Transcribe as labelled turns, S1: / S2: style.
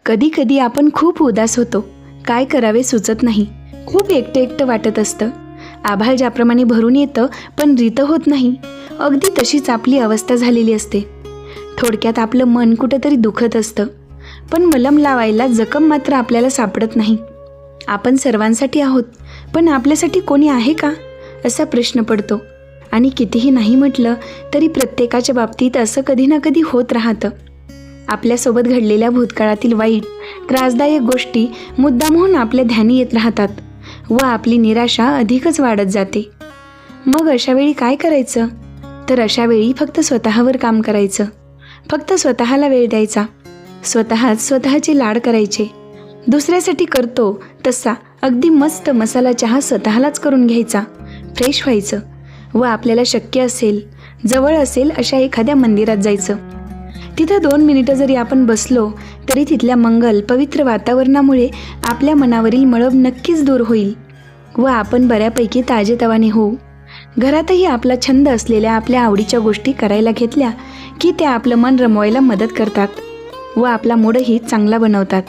S1: कधी कधी आपण खूप उदास होतो, काय करावे सुचत नाही. खूप एकटं एकटं वाटत असतं. आभाळ ज्याप्रमाणे भरून येतं पण रितं होत नाही, अगदी तशीच आपली अवस्था झालेली असते. थोडक्यात आपलं मन कुठंतरी दुखत असतं, पण मलम लावायला जखम मात्र आपल्याला सापडत नाही. आपण सर्वांसाठी आहोत, पण आपल्यासाठी कोणी आहे का, असा प्रश्न पडतो. आणि कितीही नाही म्हटलं तरी प्रत्येकाच्या बाबतीत असं कधी ना कधी होत राहतं. आपल्यासोबत घडलेल्या भूतकाळातील वाईट त्रासदायक गोष्टी मुद्दामहून आपल्या ध्यानी येत राहतात व आपली निराशा अधिकच वाढत जाते. मग अशावेळी काय करायचं? तर अशावेळी फक्त स्वतःवर काम करायचं, फक्त स्वतःला वेळ द्यायचा, स्वतःचे लाड करायचे. दुसऱ्यासाठी करतो तसा अगदी मस्त मसाला चहा स्वतःलाच करून घ्यायचा, फ्रेश व्हायचं व आपल्याला शक्य असेल, जवळ असेल अशा एखाद्या मंदिरात जायचं. तिथं 2 मिनिटं जरी आपण बसलो तरी तिथल्या मंगल पवित्र वातावरणामुळे आपल्या मनावरील मळब नक्कीच दूर होईल व आपण बऱ्यापैकी ताजेतवाने होऊ. घरातही आपला छंद असलेल्या आपल्या आवडीच्या गोष्टी करायला घेतल्या की त्या आपलं मन रमवायला मदत करतात व आपला मूडही चांगला बनवतात.